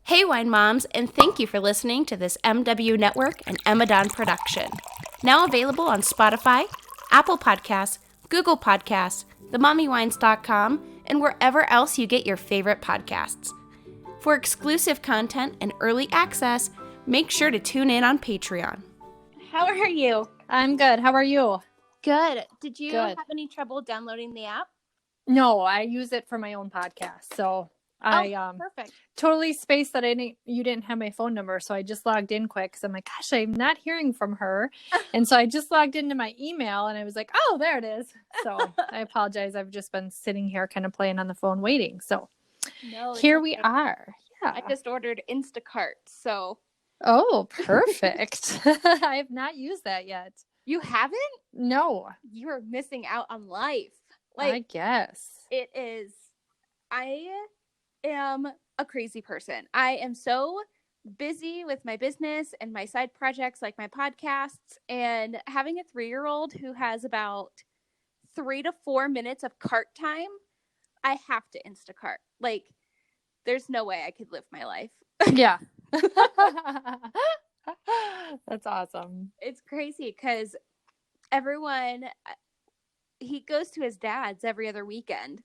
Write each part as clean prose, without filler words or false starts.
Hey, wine moms, and thank you for listening to this MW Network and Emma Don production. Now available on Spotify, Apple Podcasts, Google Podcasts, themommywines.com, and wherever else you get your favorite podcasts. For exclusive content and early access, make sure to tune in on Patreon. How are you? I'm good. How are you? Good. Did you Good. have any trouble downloading the app? No, I use it for my own podcast. So I Perfect. totally spaced that you didn't have my phone number. So I just logged in quick because I'm like, gosh, I'm not hearing from her. And so I just logged into my email and I was like, oh, there it is. So I apologize. I've just been sitting here kind of playing on the phone waiting. So here we are. Yeah. I just ordered Instacart, so. Oh, perfect. I have not used that yet. You haven't? No. You're missing out on life. I guess. It is. I am a crazy person. I am so busy with my business and my side projects like my podcasts, and having a 3-year-old who has about 3 to 4 minutes of cart time, I have to Instacart. There's no way I could live my life. Yeah. That's awesome. It's crazy because he goes to his dad's every other weekend.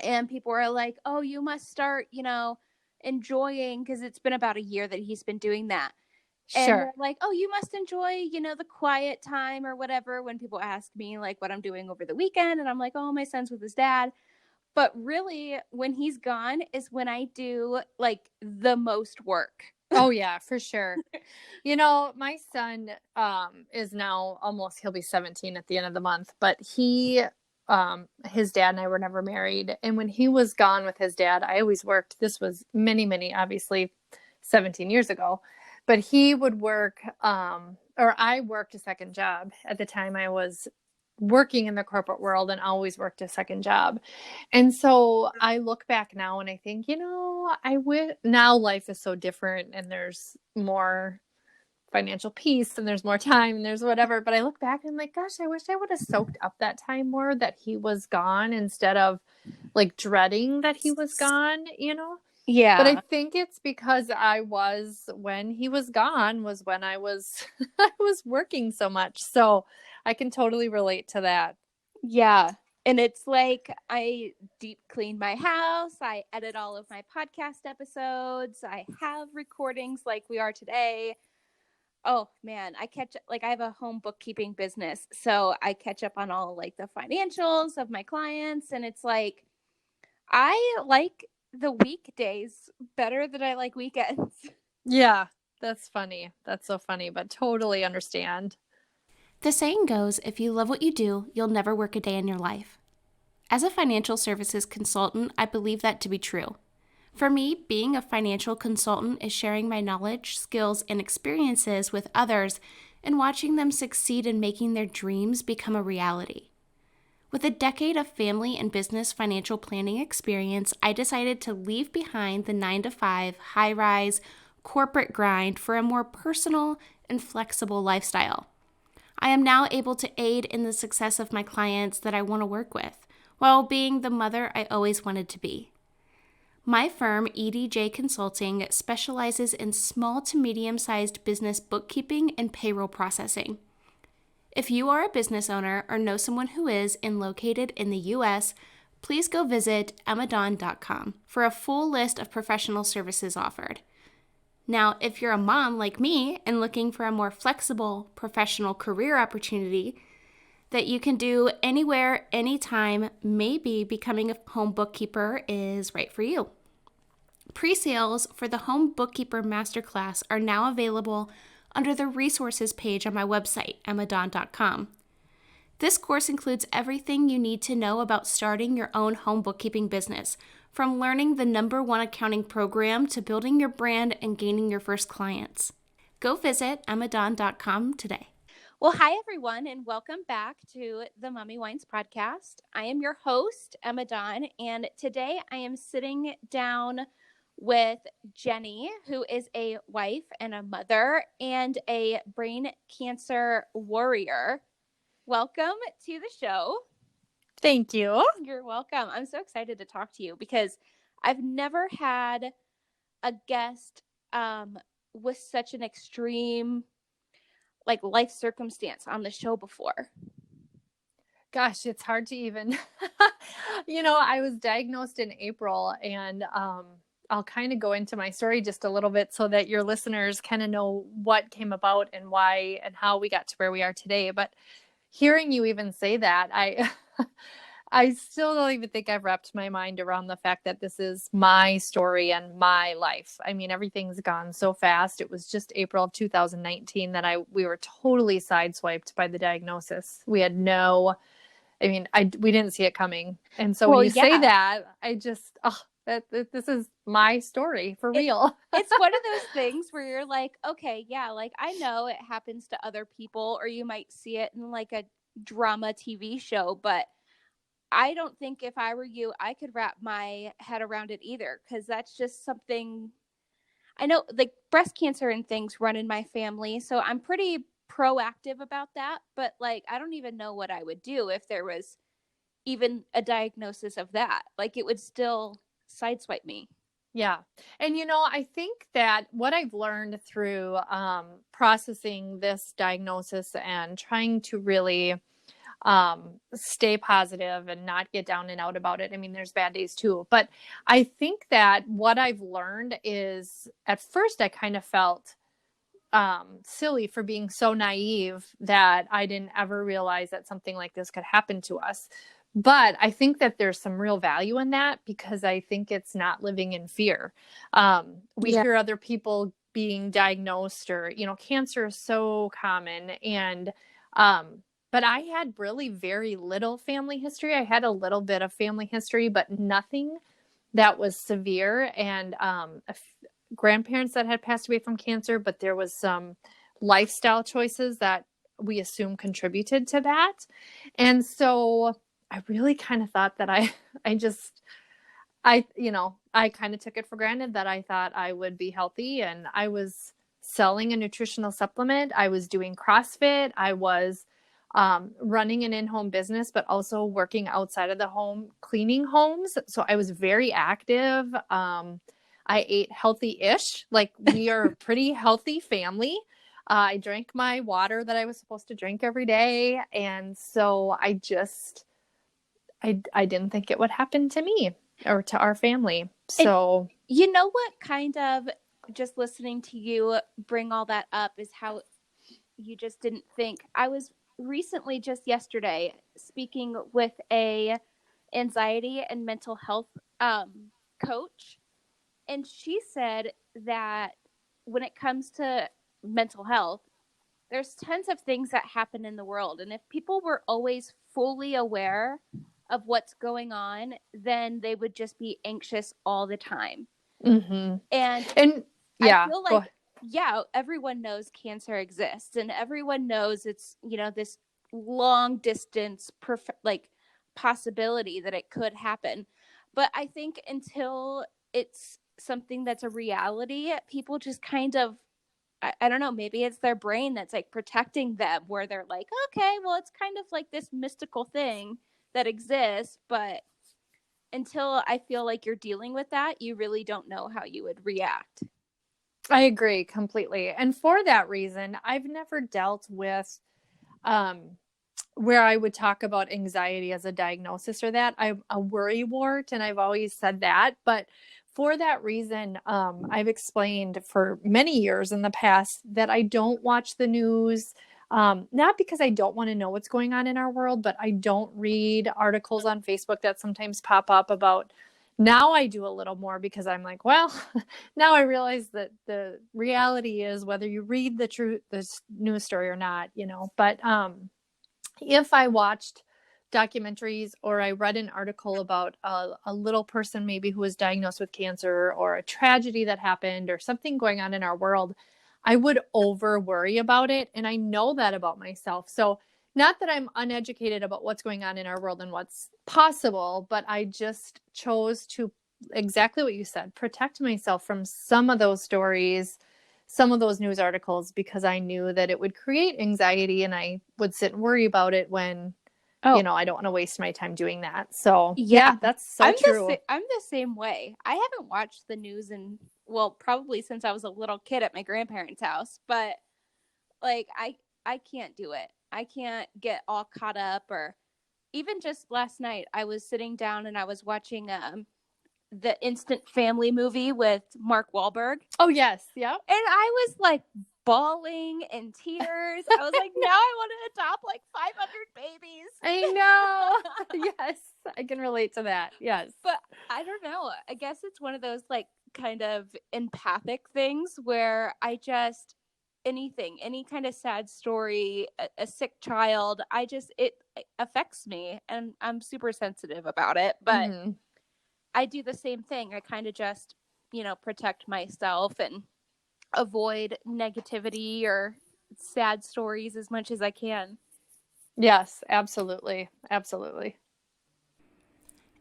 And people are like, oh, you must start, enjoying, because it's been about a year that he's been doing that. And they're like, oh, you must enjoy, the quiet time or whatever when people ask me like what I'm doing over the weekend. And I'm like, oh, my son's with his dad. But really, when he's gone is when I do like the most work. Oh, yeah, for sure. My son is now he'll be 17 at the end of the month, but his dad and I were never married. And when he was gone with his dad, I always worked. This was many, obviously 17 years ago, but he would work, or I worked a second job. At the time I was working in the corporate world and always worked a second job. And so I look back now and I think, now life is so different and there's more financial peace and there's more time and there's whatever. But I look back and I'm like, gosh, I wish I would have soaked up that time more that he was gone instead of like dreading that he was gone, Yeah. But I think it's because when he was gone was when I was I was working so much. So I can totally relate to that. Yeah. And it's like I deep clean my house. I edit all of my podcast episodes. I have recordings like we are today. Oh man, I have a home bookkeeping business. So I catch up on all like the financials of my clients. And it's like, I like the weekdays better than I like weekends. Yeah, that's funny. That's so funny, but totally understand. The saying goes, if you love what you do, you'll never work a day in your life. As a financial services consultant, I believe that to be true. For me, being a financial consultant is sharing my knowledge, skills, and experiences with others and watching them succeed in making their dreams become a reality. With a decade of family and business financial planning experience, I decided to leave behind the 9-to-5, high-rise, corporate grind for a more personal and flexible lifestyle. I am now able to aid in the success of my clients that I want to work with, while being the mother I always wanted to be. My firm, EDJ Consulting, specializes in small to medium-sized business bookkeeping and payroll processing. If you are a business owner or know someone who is and located in the U.S., please go visit emmadon.com for a full list of professional services offered. Now, if you're a mom like me and looking for a more flexible professional career opportunity that you can do anywhere, anytime, maybe becoming a home bookkeeper is right for you. Pre-sales for the Home Bookkeeper Masterclass are now available under the resources page on my website, emmadon.com. This course includes everything you need to know about starting your own home bookkeeping business, from learning the #1 accounting program to building your brand and gaining your first clients. Go visit emmadon.com today. Well, hi, everyone, and welcome back to the Mommy Wines podcast. I am your host, Emma Don, and today I am sitting down with Jenny, who is a wife and a mother and a brain cancer warrior. Welcome to the show. Thank you. You're welcome. I'm so excited to talk to you because I've never had a guest with such an extreme like life circumstance on the show before. Gosh, it's hard to even, I was diagnosed in April, and I'll kind of go into my story just a little bit so that your listeners kind of know what came about and why and how we got to where we are today. But hearing you even say that, I still don't even think I've wrapped my mind around the fact that this is my story and my life. I mean, everything's gone so fast. It was just April of 2019 that we were totally sideswiped by the diagnosis. We had no, I mean, we didn't see it coming. And so when Well, you say yeah. that, I just, this is my story for real. It's one of those things where you're like, okay, yeah, like I know it happens to other people, or you might see it in like a drama TV show, but I don't think if I were you, I could wrap my head around it either, because that's just something I know, like breast cancer and things run in my family, so I'm pretty proactive about that, but like I don't even know what I would do if there was even a diagnosis of that. Like it would still sideswipe me. Yeah. And, I think that what I've learned through processing this diagnosis and trying to really stay positive and not get down and out about it. I mean, there's bad days too, but I think that what I've learned is at first I kind of felt silly for being so naive that I didn't ever realize that something like this could happen to us. But I think that there's some real value in that, because I think it's not living in fear. We Yeah. hear other people being diagnosed, or, cancer is so common. And, but I had really very little family history. I had a little bit of family history, but nothing that was severe. And grandparents that had passed away from cancer, but there was some lifestyle choices that we assume contributed to that. And so I really kind of thought that I kind of took it for granted that I thought I would be healthy, and I was selling a nutritional supplement. I was doing CrossFit. I was running an in-home business, but also working outside of the home, cleaning homes. So I was very active. I ate healthy-ish. Like, we are a pretty healthy family. I drank my water that I was supposed to drink every day. And so I didn't think it would happen to me or to our family. And So, you know what kind of, just listening to you bring all that up, is how you just didn't think. I was recently, just yesterday, speaking with a anxiety and mental health coach, and she said that when it comes to mental health, there's tons of things that happen in the world, and if people were always fully aware of what's going on, then they would just be anxious all the time. mhm. And And I yeah, feel go like, ahead. yeah, everyone knows cancer exists, and everyone knows it's, this long distance, like possibility that it could happen. But I think until it's something that's a reality, people just kind of, I don't know, maybe it's their brain that's like protecting them, where they're like, okay, well, it's kind of like this mystical thing that exists, but until I feel like you're dealing with that, you really don't know how you would react. I agree completely. And for that reason, I've never dealt with um, where I would talk about anxiety as a diagnosis or that. I'm a worry wart, and I've always said that. But for that reason, I've explained for many years in the past that I don't watch the news. Not because I don't want to know what's going on in our world, but I don't read articles on Facebook that sometimes pop up about. Now I do a little more, because I'm like, well, now I realize that the reality is, whether you read the news story or not, but if I watched documentaries, or I read an article about a little person maybe who was diagnosed with cancer, or a tragedy that happened, or something going on in our world, I would over worry about it. And I know that about myself. So, not that I'm uneducated about what's going on in our world and what's possible, but I just chose to, exactly what you said, protect myself from some of those stories, some of those news articles, because I knew that it would create anxiety, and I would sit and worry about it when, Oh, I don't want to waste my time doing that. So, yeah. yeah, that's so true. I'm the same way. I haven't watched the news in well, probably since I was a little kid at my grandparents' house, but like I can't do it. I can't get all caught up. Or even just last night I was sitting down and I was watching the Instant Family movie with Mark Wahlberg. Oh, yes. Yep. And I was like bawling in tears. I was like, now I want to adopt like 500 babies. I know. Yes. I can relate to that. Yes. But I don't know. I guess it's one of those like kind of empathic things where I just, anything, any kind of sad story, a sick child, it affects me and I'm super sensitive about it. But Mhm. I do the same thing. I kind of just, protect myself and avoid negativity or sad stories as much as I can. Yes, absolutely. Absolutely.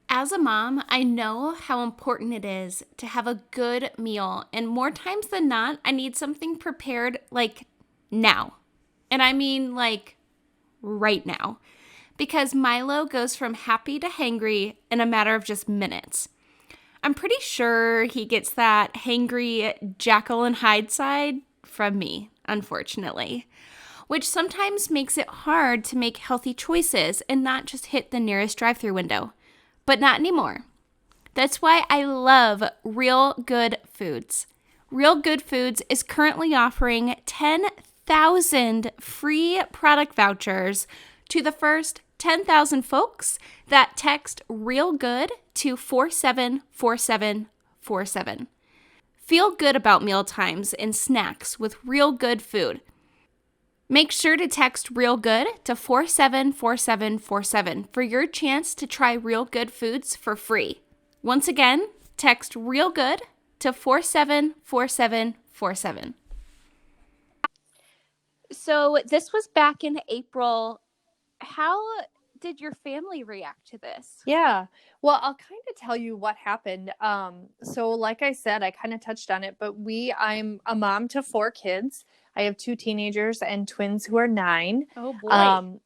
As a mom, I know how important it is to have a good meal, and more times than not, I need something prepared like now. And I mean like right now. Because Milo goes from happy to hangry in a matter of just minutes. I'm pretty sure he gets that hangry Jekyll and Hyde side from me, unfortunately, which sometimes makes it hard to make healthy choices and not just hit the nearest drive-thru window. But not anymore. That's why I love Real Good Foods. Real Good Foods is currently offering 10,000 free product vouchers to the first 10,000 folks that text Real Good to 474747. Feel good about meal times and snacks with Real Good food. Make sure to text Real Good to 474747 for your chance to try Real Good Foods for free. Once again, text Real Good to 474747. So this was back in April. How did your family react to this? Yeah. Well, I'll kind of tell you what happened. So like I said, I kind of touched on it, but I'm a mom to 4 kids. I have 2 teenagers and twins who are 9. Oh boy. Um,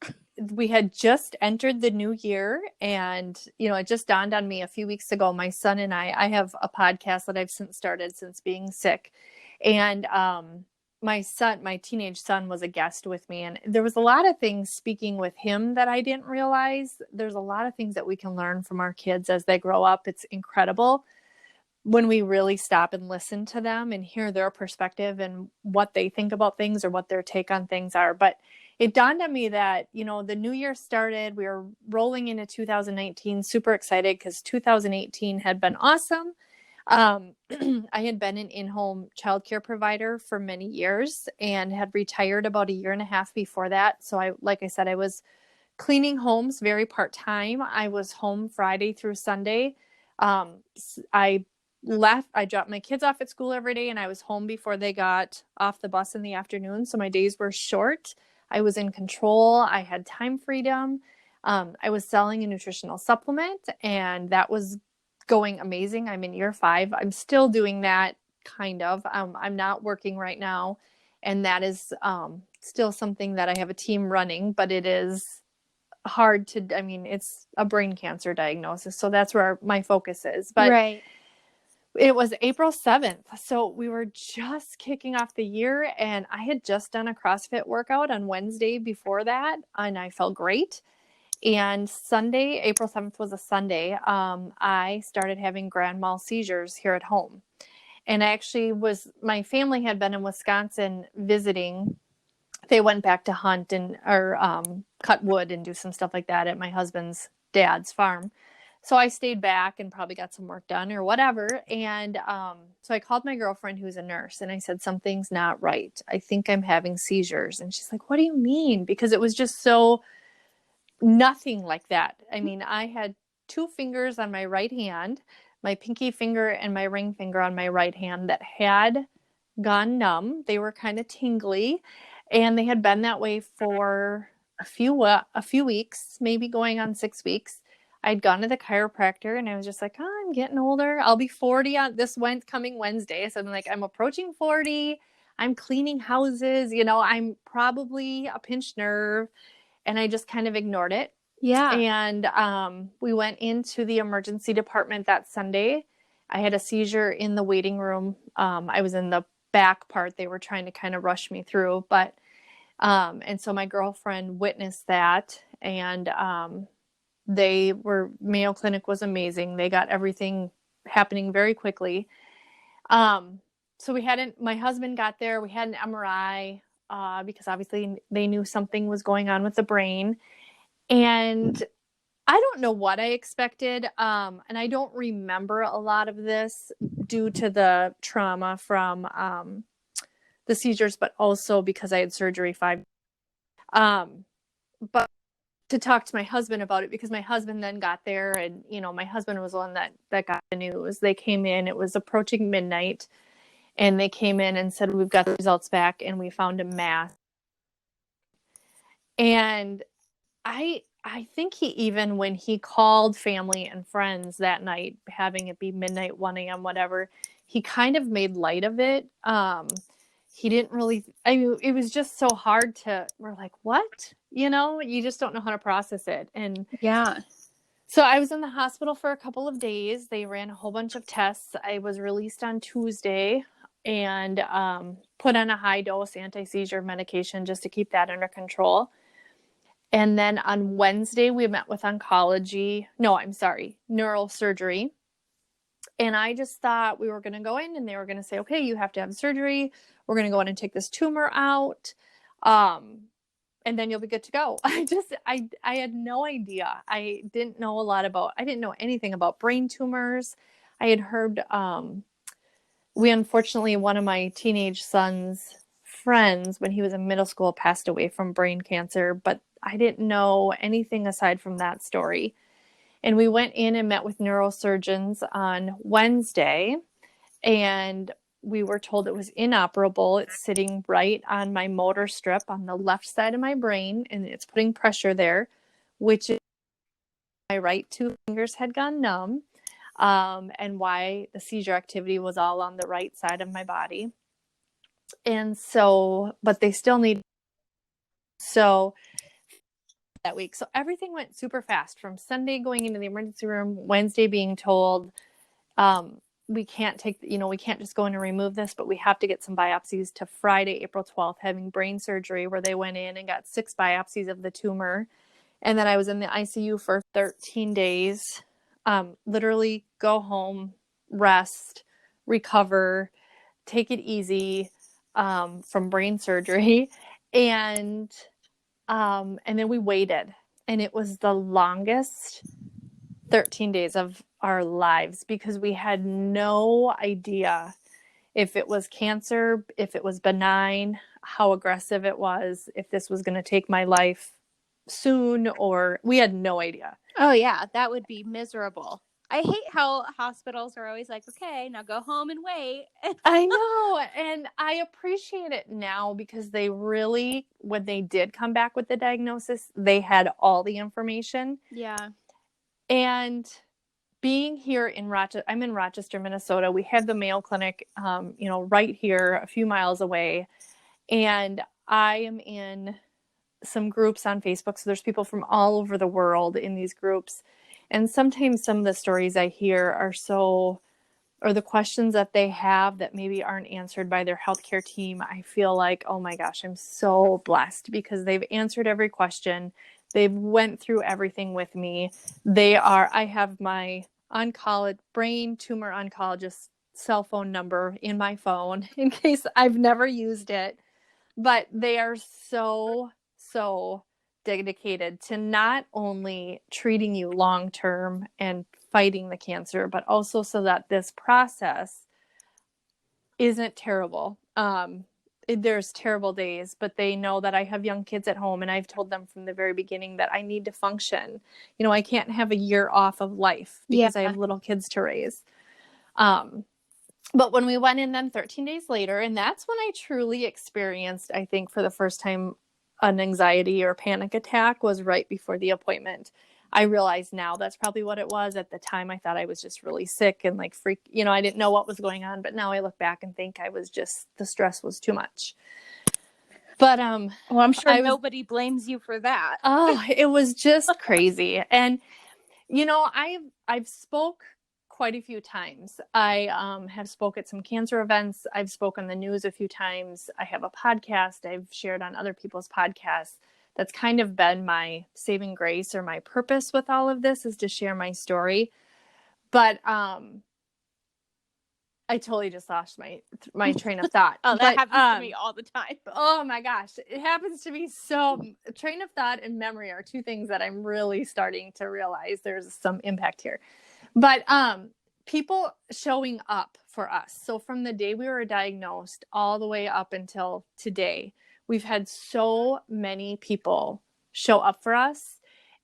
we had just entered the new year, and it just dawned on me a few weeks ago. My son and I have a podcast that I've since started since being sick, and my teenage son was a guest with me, and there was a lot of things speaking with him that I didn't realize. There's a lot of things that we can learn from our kids as they grow up. It's incredible when we really stop and listen to them and hear their perspective and what they think about things or what their take on things are. But it dawned on me that, the new year started, we were rolling into 2019, super excited because 2018 had been awesome. I had been an in-home childcare provider for many years and had retired about a year and a half before that. So like I said, I was cleaning homes very part-time. I was home Friday through Sunday. I dropped my kids off at school every day, and I was home before they got off the bus in the afternoon. So my days were short. I was in control. I had time freedom. I was selling a nutritional supplement, and that was going amazing. I'm in year 5. I'm still doing that kind of. I'm not working right now, and that is still something that I have a team running, but it is hard to, it's a brain cancer diagnosis. So that's where my focus is. But Right. it was April 7th. So we were just kicking off the year, and I had just done a CrossFit workout on Wednesday before that, and I felt great. And Sunday, April 7th was a Sunday, I started having grand mal seizures here at home. And my family had been in Wisconsin visiting. They went back to hunt or cut wood and do some stuff like that at my husband's dad's farm. So I stayed back and probably got some work done or whatever. And so I called my girlfriend, who's a nurse, and I said, something's not right. I think I'm having seizures. And she's like, what do you mean? Because it was just so nothing like that. I had 2 fingers on my right hand, my pinky finger and my ring finger on my right hand that had gone numb. They were kind of tingly, and they had been that way for a few weeks, maybe going on 6 weeks. I'd gone to the chiropractor, and I was just like, oh, I'm getting older. I'll be 40 on this coming Wednesday. So I'm like, I'm approaching 40. I'm cleaning houses. I'm probably a pinched nerve. And I just kind of ignored it. Yeah. And we went into the emergency department that Sunday. I had a seizure in the waiting room. I was in the back part. They were trying to kind of rush me through, but and so my girlfriend witnessed that, and Mayo Clinic was amazing. They got everything happening very quickly. So my husband got there. We had an MRI because obviously they knew something was going on with the brain. And I don't know what I expected. And I don't remember a lot of this due to the trauma from the seizures, but also because I had surgery but to talk to my husband about it, because my husband then got there, and my husband was the one that got the news. They came in, it was approaching midnight, and they came in and said, we've got the results back, and we found a mass. And I think he, even when he called family and friends that night, having it be midnight, 1 a.m., whatever, he kind of made light of it. He didn't really, I mean, it was just so hard we're like, what? You just don't know how to process it. And Yeah. so I was in the hospital for a couple of days. They ran a whole bunch of tests. I was released on Tuesday and put on a high dose anti-seizure medication just to keep that under control. And then on Wednesday, we met with neurosurgery. And I just thought we were going to go in and they were going to say, okay, you have to have surgery. We're going to go in and take this tumor out. And then you'll be good to go. I had no idea. I didn't know anything about brain tumors. I had heard, unfortunately, one of my teenage son's friends, when he was in middle school, passed away from brain cancer, but I didn't know anything aside from that story. And we went in and met with neurosurgeons on Wednesday, and we were told it was inoperable. It's sitting right on my motor strip on the left side of my brain, and it's putting pressure there, which is my right two fingers had gone numb, and why the seizure activity was all on the right side of my body. And so, but they still need, so that week. So everything went super fast from Sunday going into the emergency room, Wednesday being told, we can't we can't just go in and remove this, but we have to get some biopsies, to Friday, April 12th, having brain surgery where they went in and got 6 biopsies of the tumor. And then I was in the ICU for 13 days, literally go home, rest, recover, take it easy, from brain surgery. And then we waited, and it was the longest 13 days of our lives because we had no idea if it was cancer, if it was benign, how aggressive it was, if this was going to take my life soon, or we had no idea. Oh, yeah, that would be miserable. I hate how hospitals are always like, okay, now go home and wait. I know. And I appreciate it now because they really, when they did come back with the diagnosis, they had all the information. Yeah. And being here in Rochester, I'm in Rochester, Minnesota. We have the Mayo Clinic, right here, a few miles away. And I am in some groups on Facebook. So there's people from all over the world in these groups. And sometimes some of the stories I hear or the questions that they have that maybe aren't answered by their healthcare team, I feel like, oh my gosh, I'm so blessed because they've answered every question. They've went through everything with me. I have my brain tumor oncologist cell phone number in my phone in case I've never used it. But they are so dedicated to not only treating you long-term and fighting the cancer, but also so that this process isn't terrible. There's terrible days, but they know that I have young kids at home, and I've told them from the very beginning that I need to function. I can't have a year off of life because I have little kids to raise. But when we went in then 13 days later, and that's when I truly experienced, I think for the first time, an anxiety or panic attack, was right before the appointment. I realize now that's probably what it was. At the time, I thought I was just really sick and like I didn't know what was going on. But now I look back and think the stress was too much. But well, I'm sure nobody blames you for that. Oh, it was just crazy. And I've spoke quite a few times. I have spoke at some cancer events. I've spoken on the news a few times. I have a podcast I've shared on other people's podcasts. That's kind of been my saving grace, or my purpose with all of this, is to share my story. But I totally just lost my train of thought. Oh, that happens to me all the time. Oh my gosh, it happens to me. So train of thought and memory are two things that I'm really starting to realize there's some impact here. But people showing up for us. So from the day we were diagnosed all the way up until today, we've had so many people show up for us,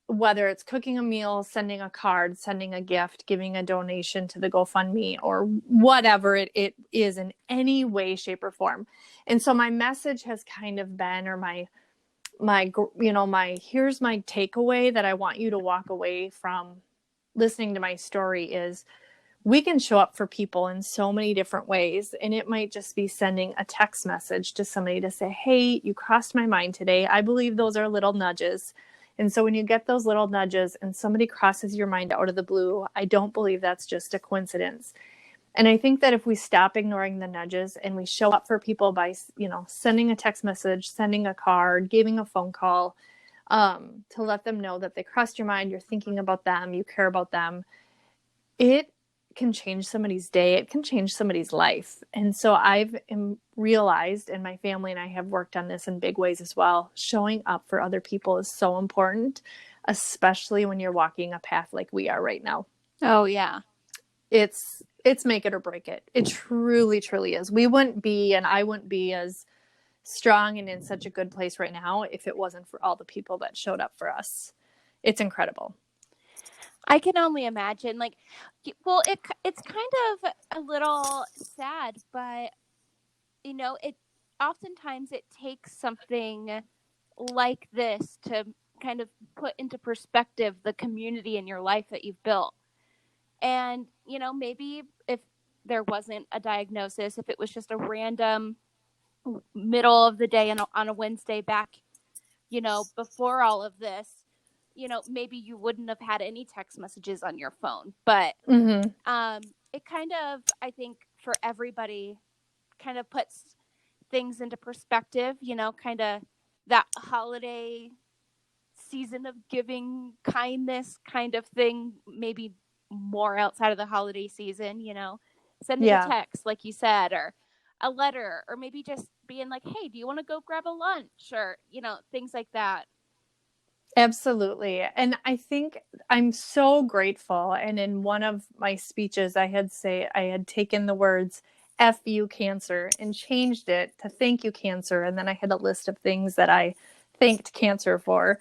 whether it's cooking a meal, sending a card, sending a gift, giving a donation to the GoFundMe, or whatever it is in any way, shape, or form. And so my message has kind of been, or my here's my takeaway that I want you to walk away from listening to my story is, we can show up for people in so many different ways. And it might just be sending a text message to somebody to say, hey, you crossed my mind today. I believe those are little nudges. And so when you get those little nudges and somebody crosses your mind out of the blue, I don't believe that's just a coincidence. And I think that if we stop ignoring the nudges and we show up for people by, sending a text message, sending a card, giving a phone call, to let them know that they crossed your mind, you're thinking about them, you care about them, it can change somebody's day. It can change somebody's life. And so I've realized, and my family and I have worked on this in big ways as well, showing up for other people is so important, especially when you're walking a path like we are right now. Oh, yeah. It's make it or break it. It truly, truly is. We wouldn't be, and I wouldn't be as strong and in such a good place right now if it wasn't for all the people that showed up for us. It's incredible. I can only imagine, it's kind of a little sad, but oftentimes it takes something like this to kind of put into perspective the community in your life that you've built. And, maybe if there wasn't a diagnosis, if it was just a random middle of the day on a Wednesday back, before all of this, maybe you wouldn't have had any text messages on your phone. But it kind of, I think, for everybody, kind of puts things into perspective, kind of that holiday season of giving, kindness kind of thing, maybe more outside of the holiday season, sending a text, like you said, or a letter, or maybe just being like, hey, do you want to go grab a lunch, or, things like that. Absolutely. And I think I'm so grateful. And in one of my speeches, I had taken the words F you cancer and changed it to thank you cancer. And then I had a list of things that I thanked cancer for,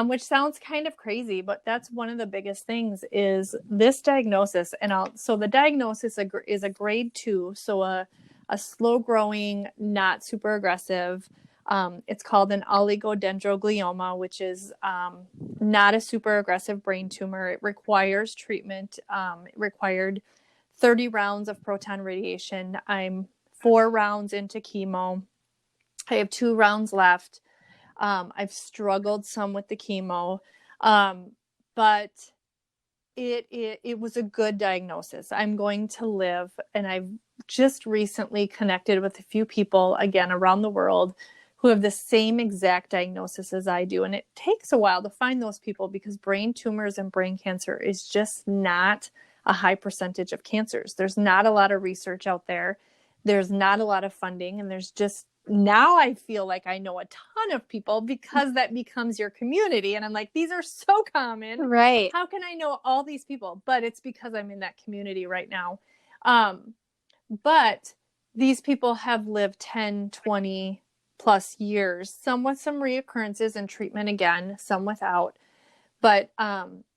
which sounds kind of crazy, but that's one of the biggest things is this diagnosis. And so the diagnosis is a grade 2. So a slow growing, not super aggressive. It's called an oligodendroglioma, which is not a super aggressive brain tumor. It requires treatment. It required 30 rounds of proton radiation. I'm 4 rounds into chemo. I have 2 rounds left. I've struggled some with the chemo, but it was a good diagnosis. I'm going to live, and I've just recently connected with a few people, again, around the world, who have the same exact diagnosis as I do. And it takes a while to find those people because brain tumors and brain cancer is just not a high percentage of cancers. There's not a lot of research out there. There's not a lot of funding. And there's just, now I feel like I know a ton of people because that becomes your community. And I'm like, these are so common. Right. How can I know all these people? But it's because I'm in that community right now. But these people have lived 10, 20 plus years, some with some reoccurrences and treatment again, some without. But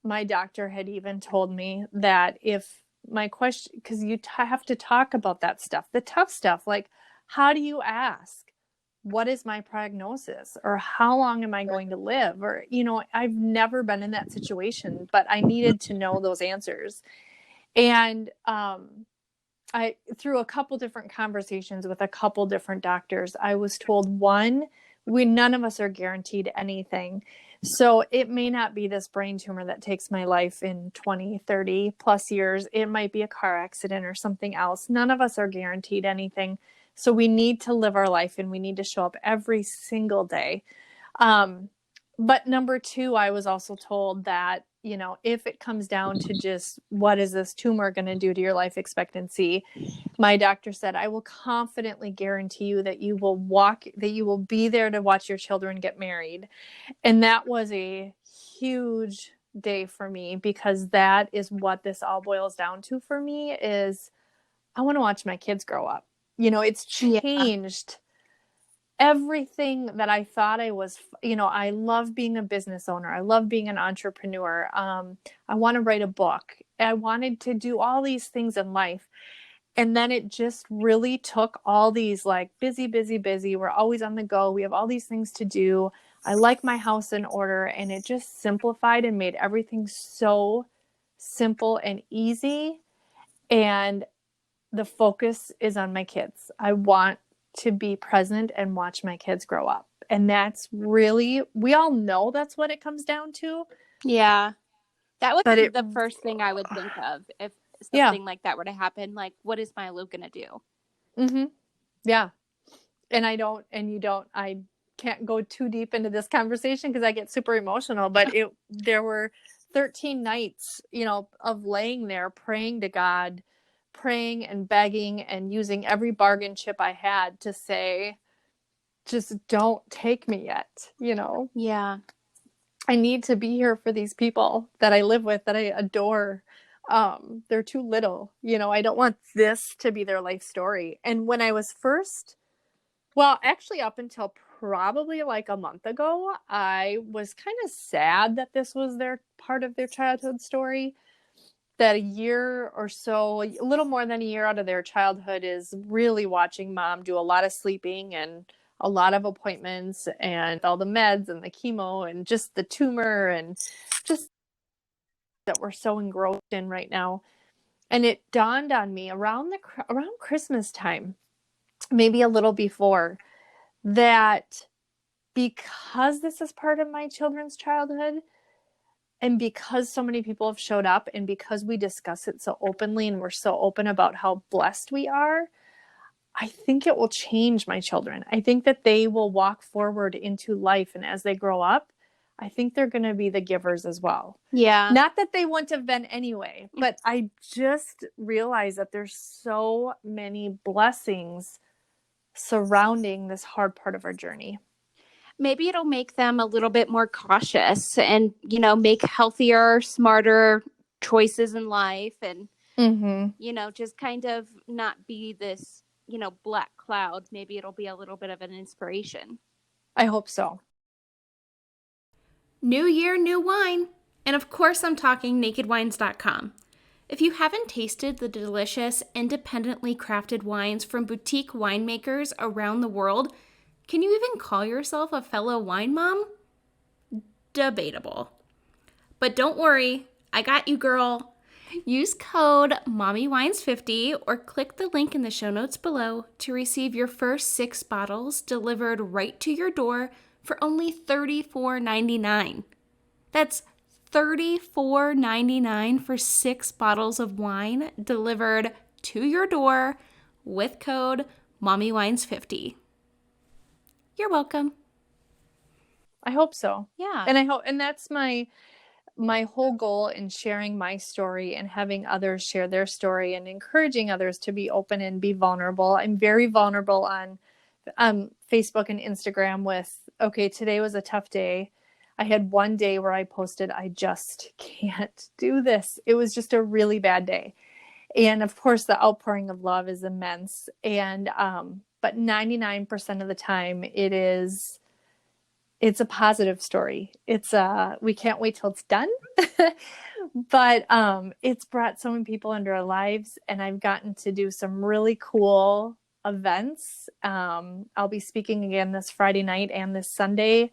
my doctor had even told me that if my question, because you have to talk about that stuff, the tough stuff, like how do you ask, what is my prognosis, or how long am I going to live? Or, I've never been in that situation, but I needed to know those answers. And through a couple different conversations with a couple different doctors, I was told, one, none of us are guaranteed anything. So it may not be this brain tumor that takes my life in 20, 30 plus years. It might be a car accident or something else. None of us are guaranteed anything. So we need to live our life and we need to show up every single day. But number two, I was also told that, you know, if it comes down to just what is this tumor going to do to your life expectancy, my doctor said, I will confidently guarantee you that you will be there to watch your children get married. And that was a huge day for me, because that is what this all boils down to for me is I want to watch my kids grow up. You know, it's Yeah. changed everything that I thought I was. You know, I love being a business owner. I love being an entrepreneur. I want to write a book. I wanted to do all these things in life. And then it just really took all these like busy, busy, busy. We're always on the go. We have all these things to do. I like my house in order, and it just simplified and made everything so simple and easy. And the focus is on my kids. I want to be present and watch my kids grow up. And that's really, we all know that's what it comes down to. Yeah. That would But be it, the first thing I would think of if yeah. something like that were to happen. Like, what is my Luke going to do? Mm-hmm. Yeah. And I can't go too deep into this conversation because I get super emotional, but there were 13 nights, you know, of laying there praying to God, praying and begging and using every bargain chip I had to say, just don't take me yet. You know, Yeah. I need to be here for these people that I live with, that I adore. They're too little, you know, I don't want this to be their life story. And when I was first, well, actually, up until probably like a month ago, I was kind of sad that this was their part of their childhood story. That a year or so, a little more than a year out of their childhood is really watching mom do a lot of sleeping and a lot of appointments and all the meds and the chemo and just the tumor and just that we're so engrossed in right now. And it dawned on me around Christmas time, maybe a little before, that because this is part of my children's childhood and because so many people have showed up and because we discuss it so openly and we're so open about how blessed we are, I think it will change my children. I think that they will walk forward into life, and as they grow up, I think they're going to be the givers as well. Yeah. Not that they wouldn't have been anyway, but I just realized that there's so many blessings surrounding this hard part of our journey. Maybe it'll make them a little bit more cautious and, you know, make healthier, smarter choices in life and, you know, just kind of not be this, you know, black cloud. Maybe it'll be a little bit of an inspiration. I hope so. New year, new wine. And of course, I'm talking nakedwines.com. If you haven't tasted the delicious, independently crafted wines from boutique winemakers around the world, can you even call yourself a fellow wine mom? Debatable. But don't worry, I got you, girl. Use code MOMMYWINES50 or click the link in the show notes below to receive your first 6 bottles delivered right to your door for only $34.99. That's $34.99 for 6 bottles of wine delivered to your door with code MOMMYWINES50. You're welcome. I hope so. Yeah. And that's my whole goal in sharing my story and having others share their story and encouraging others to be open and be vulnerable. I'm very vulnerable on Facebook and Instagram with, okay, today was a tough day. I had one day where I posted, I just can't do this. It was just a really bad day. And of course, the outpouring of love is immense. And, but 99% of the time it's a positive story. We can't wait till it's done, but it's brought so many people into our lives, and I've gotten to do some really cool events. I'll be speaking again this Friday night and this Sunday.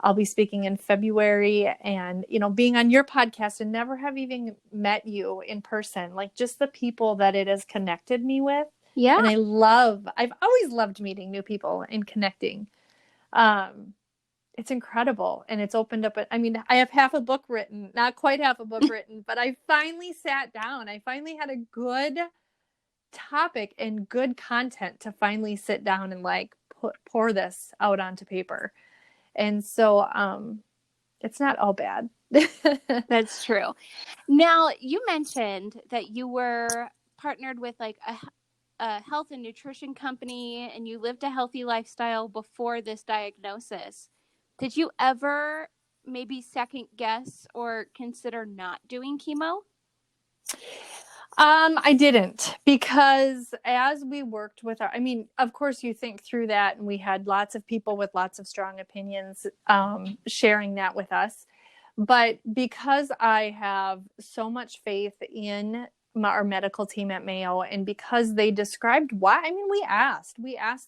I'll be speaking in February, and, you know, being on your podcast and never have even met you in person, like just the people that it has connected me with. Yeah. And I've always loved meeting new people and connecting. it's incredible. And it's opened up, I mean, I have half a book written, not quite half a book written, but I finally sat down. I finally had a good topic and good content to finally sit down and like pour this out onto paper. And so it's not all bad. That's true. Now, you mentioned that you were partnered with like a health and nutrition company and you lived a healthy lifestyle before this diagnosis. Did you ever maybe second guess or consider not doing chemo? I didn't, because as we worked with I mean, of course you think through that, and we had lots of people with lots of strong opinions sharing that with us. But because I have so much faith in our medical team at Mayo, and because they described why, I mean, we asked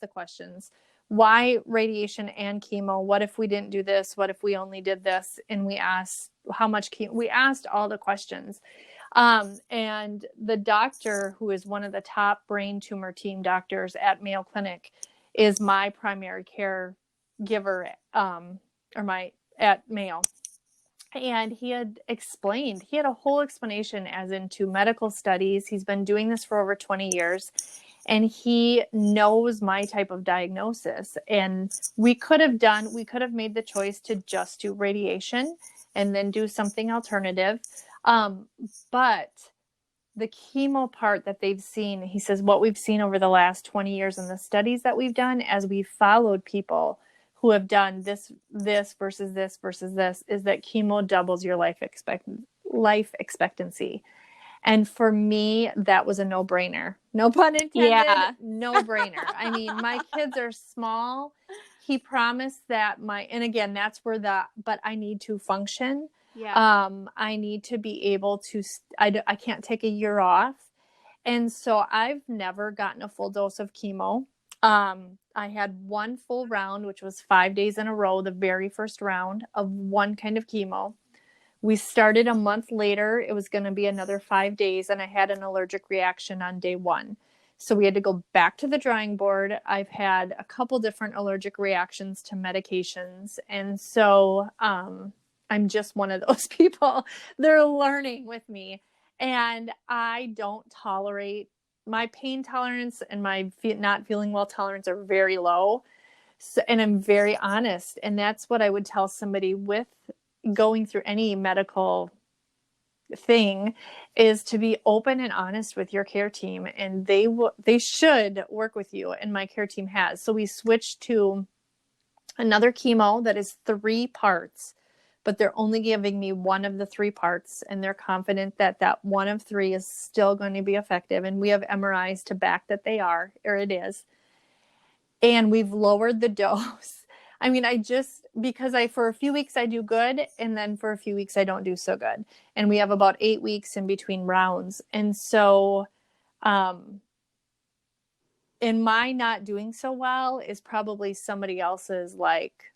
the questions, why radiation and chemo? What if we didn't do this? What if we only did this? And we asked how much chemo, we asked all the questions. And the doctor, who is one of the top brain tumor team doctors at Mayo Clinic, is my primary care giver, at Mayo. And he had a whole explanation as into medical studies. He's been doing this for over 20 years, and he knows my type of diagnosis. And we could have made the choice to just do radiation and then do something alternative. But the chemo part that they've seen, he says, what we've seen over the last 20 years in the studies that we've done, as we followed people who have done this versus this versus this, is that chemo doubles your life expectancy. And for me, that was a no-brainer. No pun intended. Yeah. No-brainer. I mean, my kids are small. He promised that and again, that's where but I need to function. Yeah. I need to be able to, I can't take a year off. And so I've never gotten a full dose of chemo. I had one full round, which was 5 days in a row, the very first round of one kind of chemo. We started a month later. It was going to be another 5 days, and I had an allergic reaction on day one. So we had to go back to the drawing board. I've had a couple different allergic reactions to medications. And so I'm just one of those people. They're learning with me. And I don't tolerate, my pain tolerance and my not feeling well tolerance are very low. So, and I'm very honest. And that's what I would tell somebody with going through any medical thing, is to be open and honest with your care team. And they should work with you. And my care team has. So we switched to another chemo that is 3 parts, but they're only giving me one of the 3 parts, and they're confident that that one of 3 is still going to be effective. And we have MRIs to back that they are, or it is. And we've lowered the dose. I mean, because for a few weeks I do good, and then for a few weeks I don't do so good. And we have about 8 weeks in between rounds. And so, in my not doing so well is probably somebody else's, like,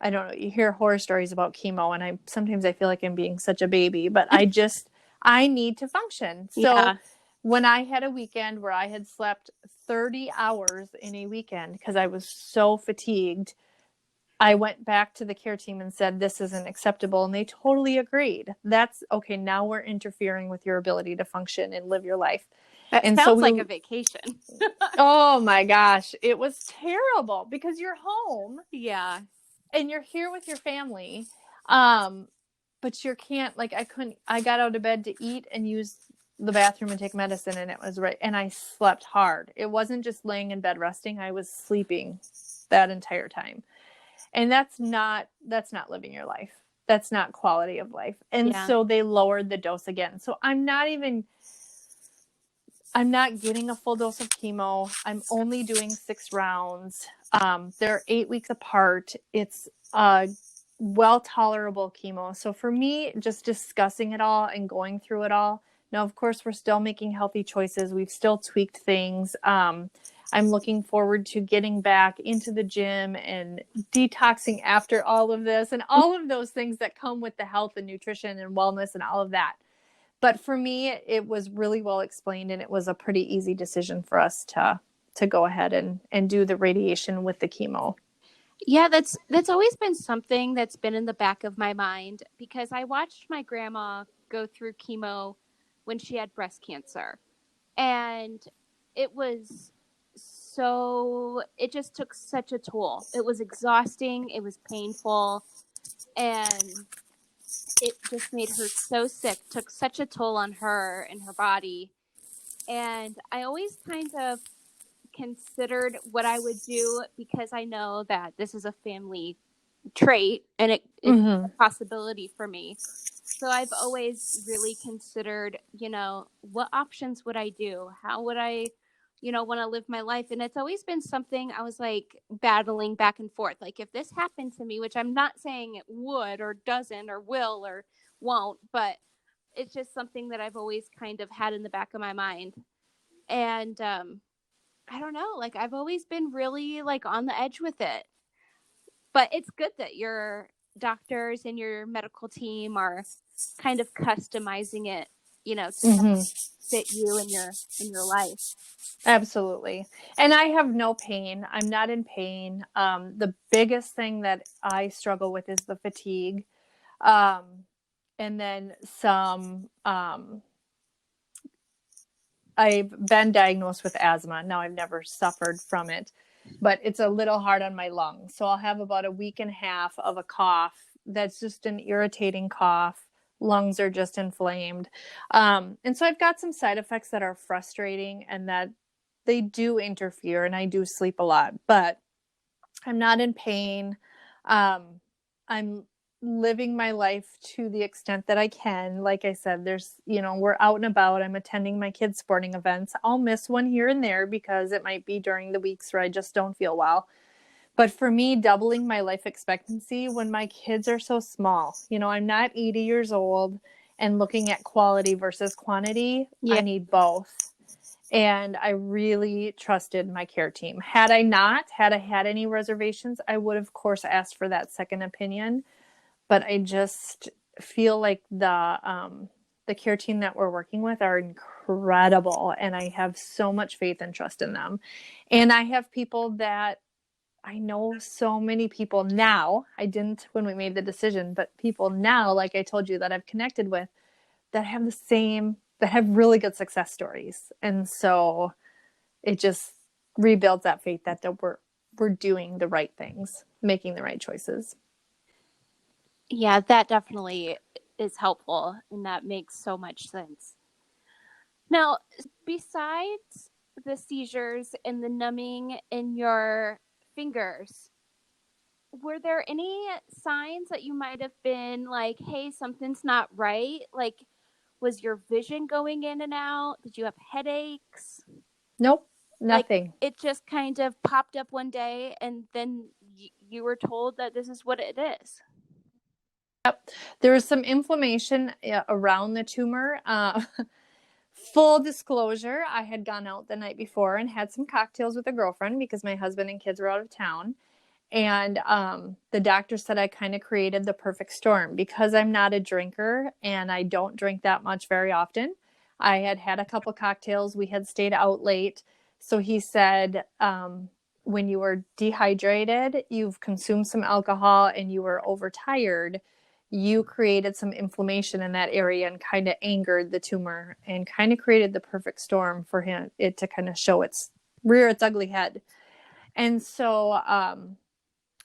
I don't know, you hear horror stories about chemo, and sometimes I feel like I'm being such a baby, but I need to function. So Yeah. when I had a weekend where I had slept 30 hours in a weekend because I was so fatigued, I went back to the care team and said, this isn't acceptable. And they totally agreed. That's okay. Now we're interfering with your ability to function and live your life. That And sounds like a vacation. Oh my gosh, it was terrible because you're home. Yeah. And you're here with your family. But you can't, like, I got out of bed to eat and use the bathroom and take medicine, and it was right. And I slept hard. It wasn't just laying in bed resting. I was sleeping that entire time. And that's not living your life. That's not quality of life. And so they lowered the dose again. So I'm not getting a full dose of chemo. I'm only doing 6 rounds. They're 8 weeks apart. It's well tolerable chemo. So for me, just discussing it all and going through it all. Now, of course, we're still making healthy choices. We've still tweaked things. I'm looking forward to getting back into the gym and detoxing after all of this and all of those things that come with the health and nutrition and wellness and all of that. But for me, it was really well explained, and it was a pretty easy decision for us to go ahead and do the radiation with the chemo. Yeah, that's always been something that's been in the back of my mind because I watched my grandma go through chemo when she had breast cancer. And it was it just took such a toll. It was exhausting, it was painful, and it just made her so sick, took such a toll on her and her body. And I always kind of considered what I would do because I know that this is a family trait and it's Mm-hmm. a possibility for me. So I've always really considered, what options would I do? How would I, want to live my life? And it's always been something I was like battling back and forth. Like if this happened to me, which I'm not saying it would or doesn't or will or won't, but it's just something that I've always kind of had in the back of my mind. And I don't know, like I've always been really like on the edge with it. But it's good that your doctors and your medical team are kind of customizing it, to Mm-hmm. fit you in your life. Absolutely. And I have no pain. I'm not in pain. The biggest thing that I struggle with is the fatigue. Um, and then some, I've been diagnosed with asthma. Now I've never suffered from it, but it's a little hard on my lungs. So I'll have about a week and a half of a cough that's just an irritating cough. Lungs are just inflamed. And so I've got some side effects that are frustrating and that they do interfere, and I do sleep a lot, but I'm not in pain. I'm living my life to the extent that I can. Like I said, we're out and about. I'm attending my kids' sporting events. I'll miss one here and there because it might be during the weeks where I just don't feel well. But for me, doubling my life expectancy when my kids are so small, I'm not 80 years old and looking at quality versus quantity. Yeah. I need both. And I really trusted my care team. Had I had any reservations, I would, of course, asked for that second opinion. But I just feel like the care team that we're working with are incredible, and I have so much faith and trust in them. And I have people that I know so many people now. I didn't when we made the decision, but people now, like I told you, that I've connected with that have really good success stories. And so it just rebuilds that faith that we're doing the right things, making the right choices. Yeah, that definitely is helpful and that makes so much sense. Now, besides the seizures and the numbing in your fingers, were there any signs that you might have been like, hey, something's not right? Like, was your vision going in and out? Did you have headaches? Nope, Like, nothing. it just kind of popped up one day and then you were told that this is what it is. There was some inflammation around the tumor. Full disclosure, I had gone out the night before and had some cocktails with a girlfriend because my husband and kids were out of town. And the doctor said I kind of created the perfect storm because I'm not a drinker and I don't drink that much very often. I had had a couple cocktails. We had stayed out late. So he said, when you were dehydrated, you've consumed some alcohol, and you were overtired, you created some inflammation in that area and kind of angered the tumor and kind of created the perfect storm for it to kind of rear its ugly head. And so,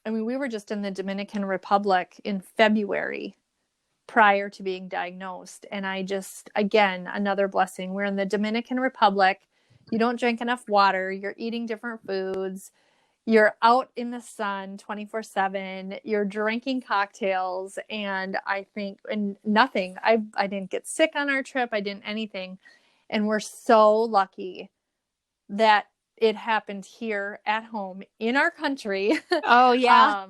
we were just in the Dominican Republic in February prior to being diagnosed. And again, another blessing. We're in the Dominican Republic. You don't drink enough water. You're eating different foods. You're out in the sun 24/7. You're drinking cocktails. And nothing. I didn't get sick on our trip. I didn't anything. And we're so lucky that it happened here at home in our country. Oh, yeah.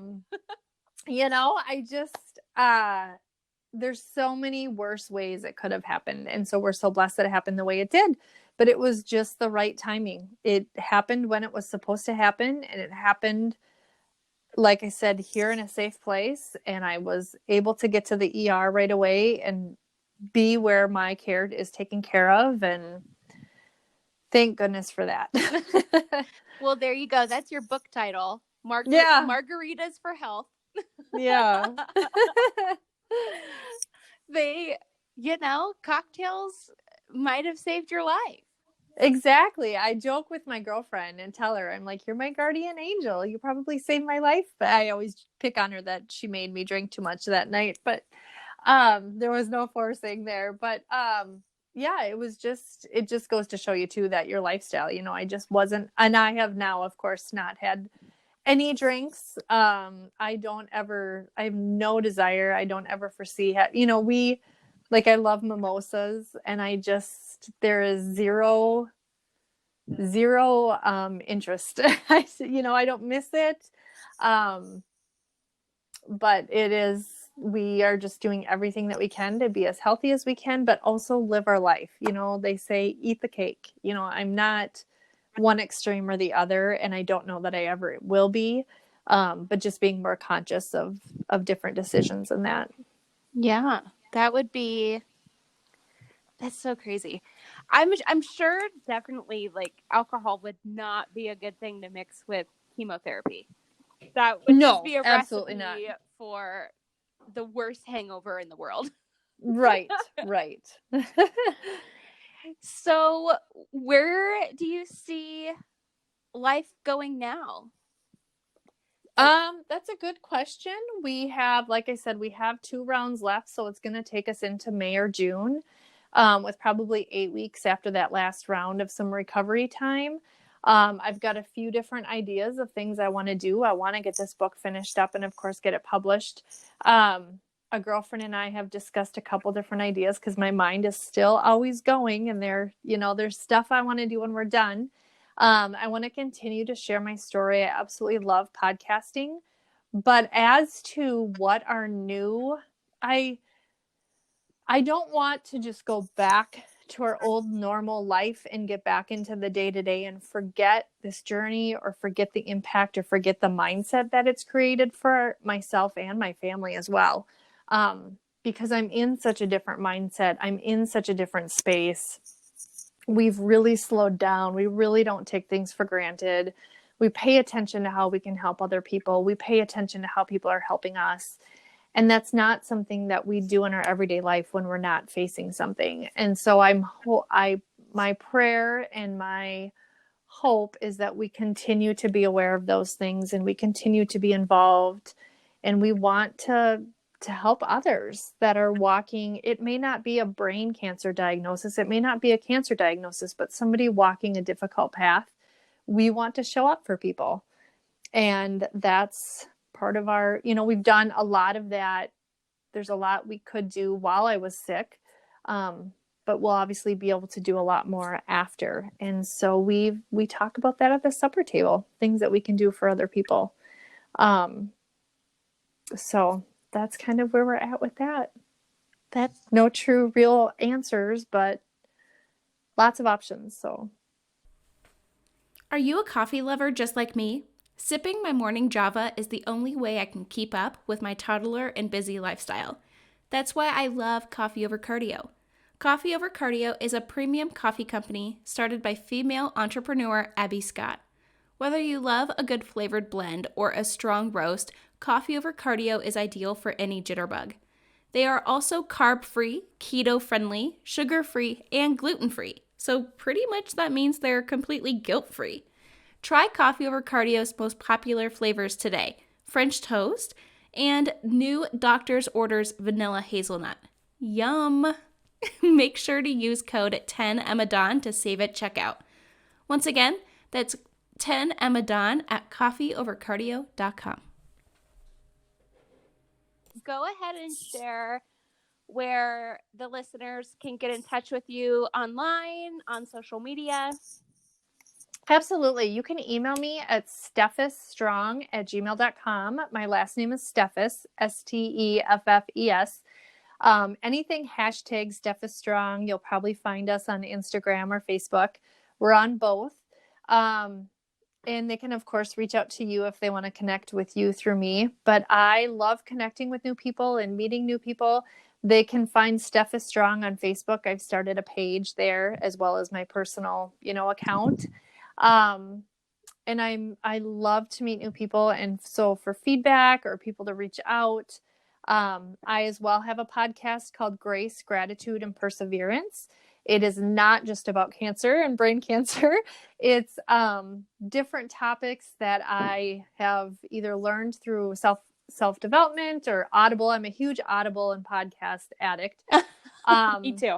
I just, there's so many worse ways it could have happened. And so we're so blessed that it happened the way it did. But it was just the right timing. It happened when it was supposed to happen. And it happened, like I said, here in a safe place. And I was able to get to the ER right away and be where my care is taken care of. And thank goodness for that. Well, there you go. That's your book title. Yeah. Margaritas for health. Yeah. They, cocktails might have saved your life. Exactly. I joke with my girlfriend and tell her, I'm like, you're my guardian angel. You probably saved my life. But I always pick on her that she made me drink too much that night. But there was no forcing there. But yeah, it just goes to show you too that your lifestyle, I just wasn't, and I have now, of course, not had any drinks. I have no desire. I don't ever foresee, I love mimosas, and there is zero interest. I don't miss it. But we are just doing everything that we can to be as healthy as we can, but also live our life. They say, eat the cake. I'm not one extreme or the other, and I don't know that I ever will be. But just being more conscious of different decisions and that. Yeah, that's so crazy. I'm sure definitely like alcohol would not be a good thing to mix with chemotherapy. That would just be a absolutely recipe not. for the worst hangover in the world. Right. So, where do you see life going now? That's a good question. We have, like I said, we have 2 rounds left, so it's going to take us into May or June, with probably 8 weeks after that last round of some recovery time. I've got a few different ideas of things I want to do. I want to get this book finished up and, of course, get it published. A girlfriend and I have discussed a couple different ideas because my mind is still always going, and there's stuff I want to do when we're done. I want to continue to share my story. I absolutely love podcasting. But as to what are new, I don't want to just go back to our old normal life and get back into the day-to-day and forget this journey, or forget the impact, or forget the mindset that it's created for myself and my family as well. Because I'm in such a different mindset. I'm in such a different space. We've really slowed down. We really don't take things for granted. We pay attention to how we can help other people. We pay attention to how people are helping us. And that's not something that we do in our everyday life when we're not facing something. And so my prayer and my hope is that we continue to be aware of those things, and we continue to be involved, and we want to help others that are walking. It may not be a brain cancer diagnosis, it may not be a cancer diagnosis, but somebody walking a difficult path. We want to show up for people. And that's part of we've done a lot of that. There's a lot we could do while I was sick. But we'll obviously be able to do a lot more after. And so we talk about that at the supper table, things that we can do for other people. So that's kind of where we're at with that. That's no true real answers, but lots of options. So, Are you a coffee lover just like me? Sipping my morning Java is the only way I can keep up with my toddler and busy lifestyle. That's why I love Coffee Over Cardio. Coffee Over Cardio is a premium coffee company started by female entrepreneur Abby Scott. Whether you love a good flavored blend or a strong roast, Coffee Over Cardio is ideal for any jitterbug. They are also carb-free, keto-friendly, sugar-free, and gluten-free. So pretty much that means they're completely guilt-free. Try Coffee Over Cardio's most popular flavors today: French toast and new Doctor's Orders vanilla hazelnut. Yum! Make sure to use code 10EMADON to save at checkout. Once again, that's 10EMADON at coffeeovercardio.com. Go ahead and share where the listeners can get in touch with you online, on social media. Absolutely. You can email me at steffesstrong@gmail.com. My last name is Steffes, Steffes. Anything hashtag Steffes Strong, you'll probably find us on Instagram or Facebook. We're on both. And they can, of course, reach out to you if they want to connect with you through me. But I love connecting with new people and meeting new people. They can find Steffes Strong on Facebook. I've started a page there, as well as my personal, account. And and I love to meet new people. And so for feedback or people to reach out, I as well have a podcast called Grace, Gratitude, and Perseverance. It is not just about cancer and brain cancer. It's different topics that I have either learned through self-development or Audible. I'm a huge Audible and podcast addict. Me too.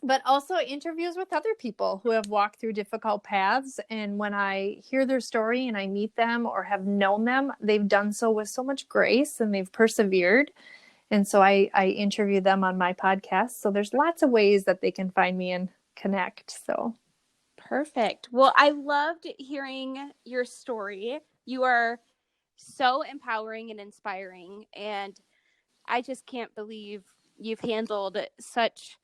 But also interviews with other people who have walked through difficult paths. And when I hear their story and I meet them or have known them, they've done so with so much grace and they've persevered. And so I interview them on my podcast. So there's lots of ways that they can find me and connect. So Perfect. Well, I loved hearing your story. You are so empowering and inspiring. And I just can't believe you've handled such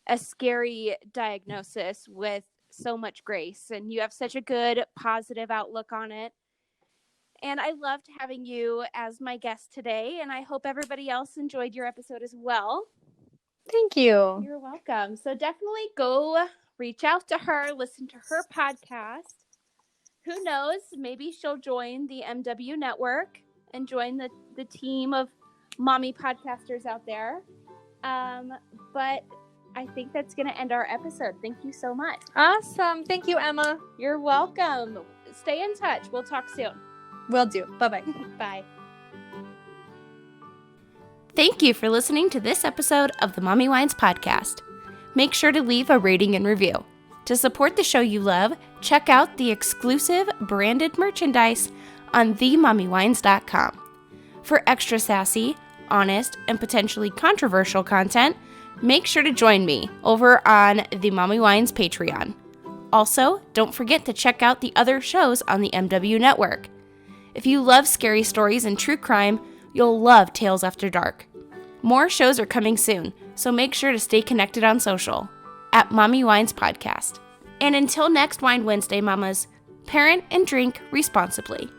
a scary diagnosis with so much grace. And you have such a good, positive outlook on it. And I loved having you as my guest today. And I hope everybody else enjoyed your episode as well. thank you. You're welcome. So definitely go reach out to her, listen to her podcast. Who knows? Maybe she'll join the MW network and join the team of mommy podcasters out there. But I think that's going to end our episode. Thank you so much. Awesome. Thank you, Emma. You're welcome. Stay in touch. We'll talk soon. Will do. Bye-bye. Bye. Thank you for listening to this episode of the Mommy Wines podcast. Make sure to leave a rating and review. To support the show you love, check out the exclusive branded merchandise on themommywines.com. For extra sassy, honest, and potentially controversial content, make sure to join me over on the Mommy Wines Patreon. Also, don't forget to check out the other shows on the MW network. If you love scary stories and true crime, you'll love Tales After Dark. More shows are coming soon, so make sure to stay connected on social at Mommy Wines Podcast. And until next Wine Wednesday, mamas, parent and drink responsibly.